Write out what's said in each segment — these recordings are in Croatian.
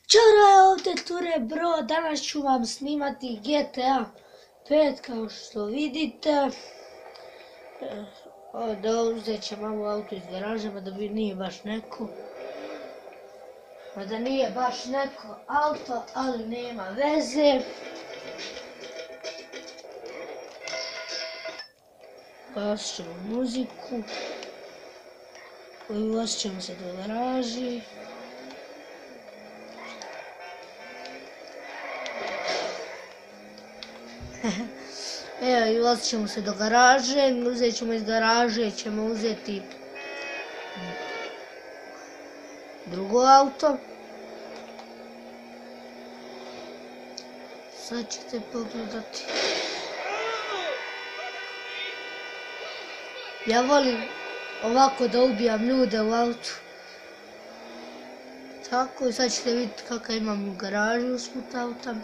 Ćao, je ovdje Ture bro, danas ću vam snimati GTA 5 kao što vidite. Ovdje uzet ću malo auto iz garaže, mada nije baš neko. Mada nije baš neko auto, ali nema veze. Gasit ćemo muziku. Ulasit ćemo se do garaži. Evo, i ulazit ćemo se do garaže, uzet ćemo iz garaže, ćemo uzeti drugo auto. Sad ćete pogledati. Ja volim ovako da ubijam ljude u autu. Tako, i sad ćete vidjeti kakav imam u garaži usput auta.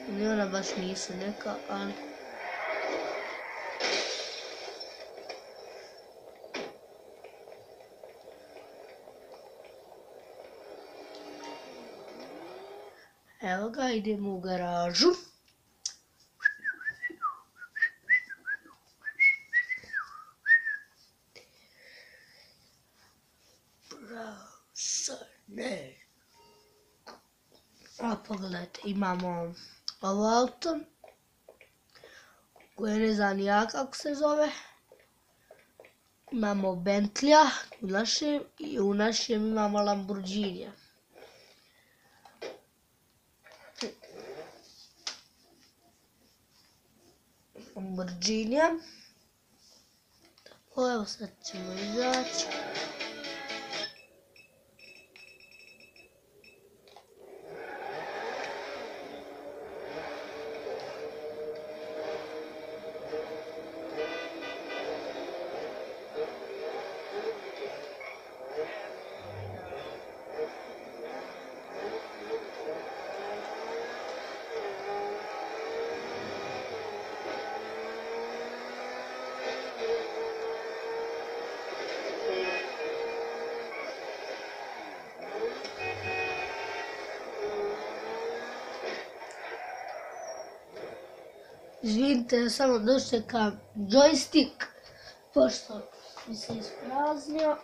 Ili ona baš nisu neka, ali... Evo ga, idemo u garažu. A pogledajte, imamo ovo auto koje ne znam ni ja kako se zove. Imamo Bentleya u našem i u našem imamo Lamborghinija. Lamborghinija. Tako, evo sad ćemo izaći. Izvinite, ja samo dočekam joystick, pošto mi se ispraznio.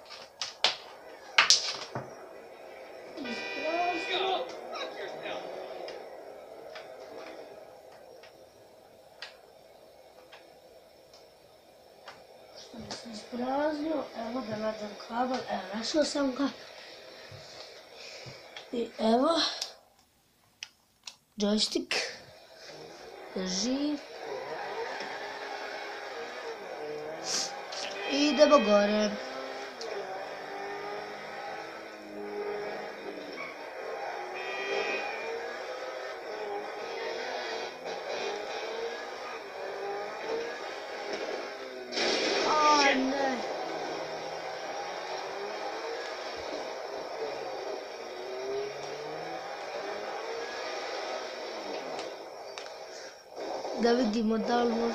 Pošto mi se ispraznio, evo da nađem kabel, evo našao sam ga. I evo, joystick. Drži. Idemo gore. A ne. Da vidimo da li možemo,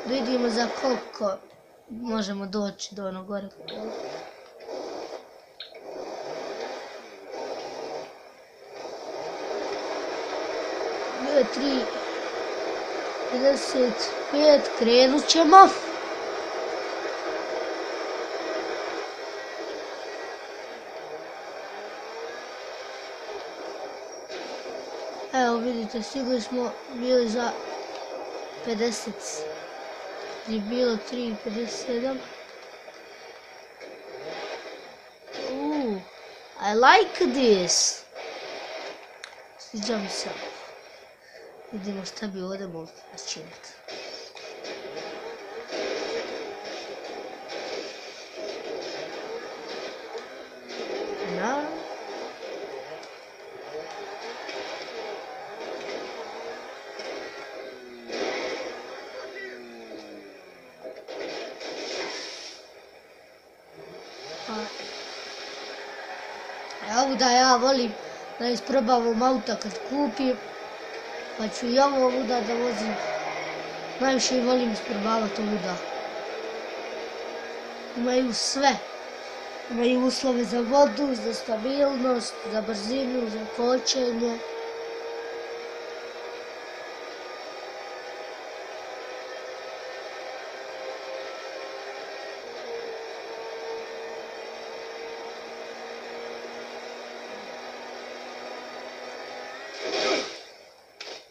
da vidimo za koliko možemo doći do onog gore. 3:55, krenut ćemo. Evo vidite, stigli smo, bili za 50, je bilo 3:57. I like this. Sviđa mi se. Vidimo šta bi ovdje mogli načiniti. Evo da ja volim da isprobavam auta kad kupim, pa ću i ovo ovuda da vozim. Najviše volim isprobavati ovuda. Imaju sve. Imaju uslove za vodu, za stabilnost, za brzinu, za kočenje.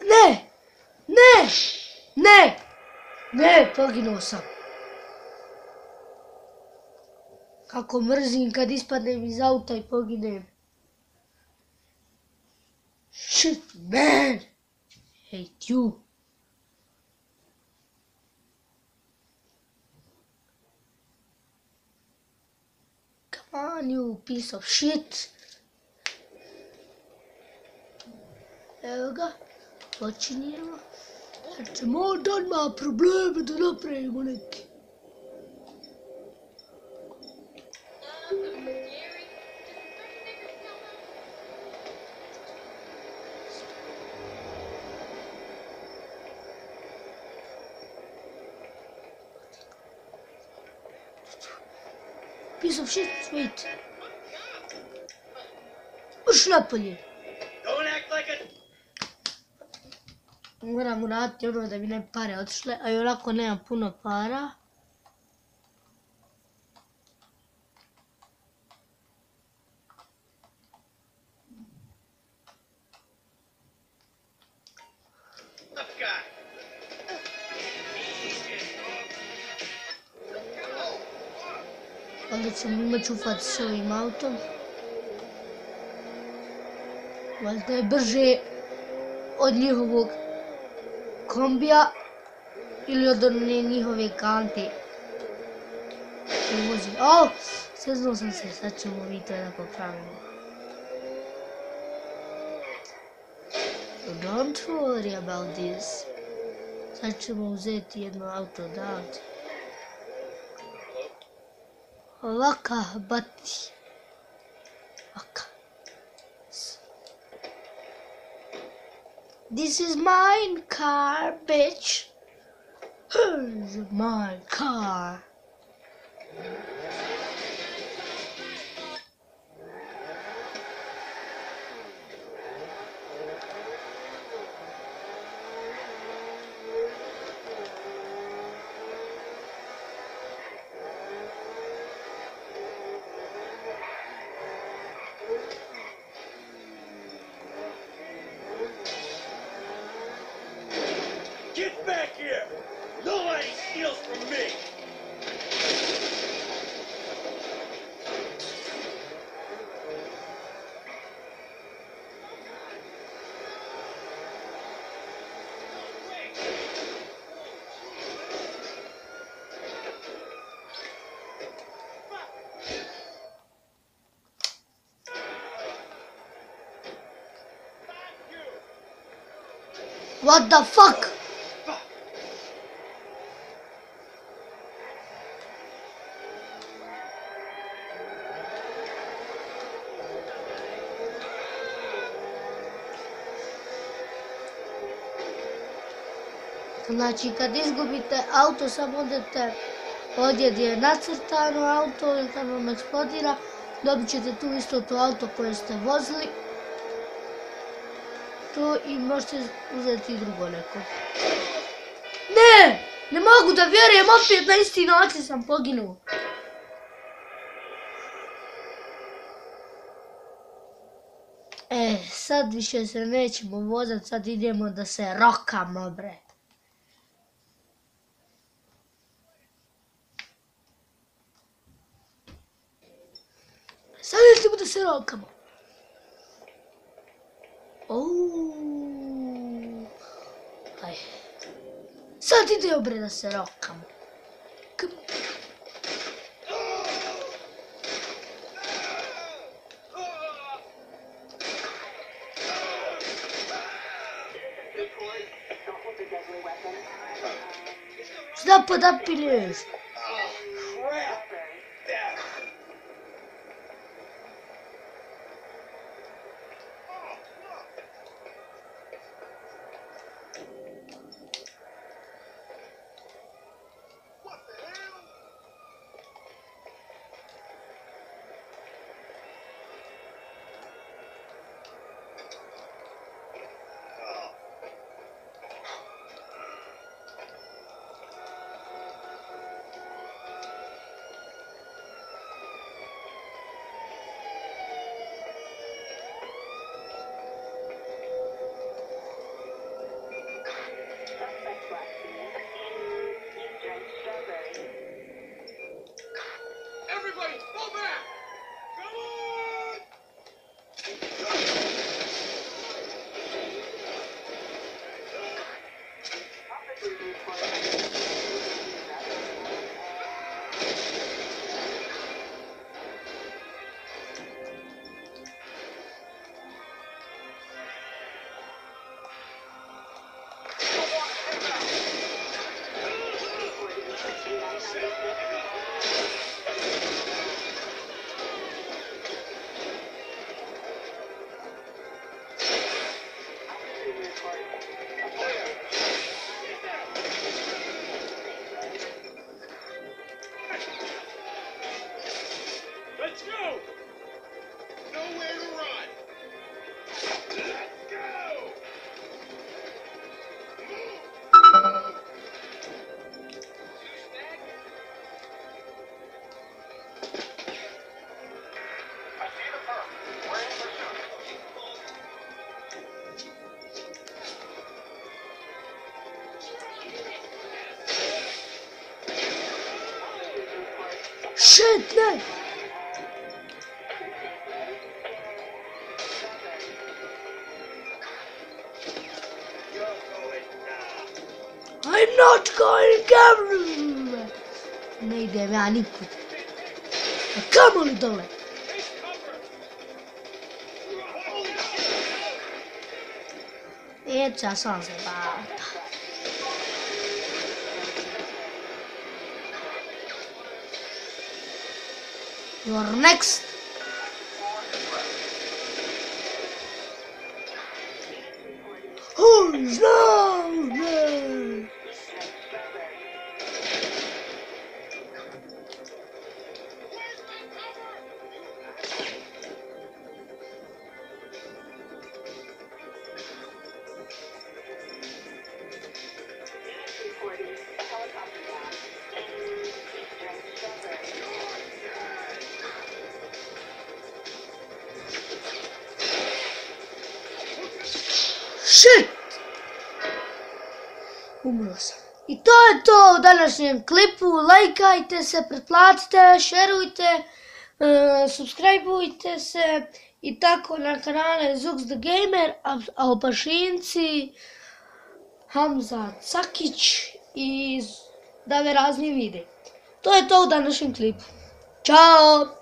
Ne! Ne! Ne! Ne! Poginuo sam. Kako mrzim kad ispadnem iz auta i poginem. Shit, man! Hate you. Come on, you piece of shit. Evo ga, počinjemo. Jer ćemo odmah probleme da napravimo neki. Piece of shit, wait. Uš napolje. Moram uraditi ono da bi ne pare otišle, a i onako nemam puno para. Onda ćemo imat ufati s ovim autom. Valjda je brže od njihovog kombija ili od one njihove kante. O, seznao sam se, sad ćemo mi to da popravimo. Don't worry about this. Sad ćemo uzeti jedno auto odavde. Ovaka, bati. Ovaka. This is my car, bitch. Here's my car. Get back here! Nobody steals from me! What the fuck? Znači kad izgubite auto samo odete ovdje gdje je nacrtano auto i kad vam eksplodira dobit ćete tu isto to auto koje ste vozili. To i možete uzeti i drugo neko. Ne! Ne mogu da vjerujem, opet na isti način sam poginuo. Sad više se nećemo vozati, sad idemo da se rokamo, bre. Sad idemo da se rokamo. Aj. Sad idemo, bre, da se rokamo. Šta podapilješ? Let's go! Nowhere to run! Let's go! Shit, ne! I'm not going everywhere! Ne idem ja nikud. Kamo li dole? Neću ja sam zabavati. You're next! Oh, no! No. Shit! Umro sam. I to je to u današnjem klipu. Lajkajte se, pretplatite, šerujte, subscribeujte se i tako na kanale Zux the Gamer, Alpašinci, Hamza Cakić i da me razni vide. To je to u današnjem klipu. Ćao!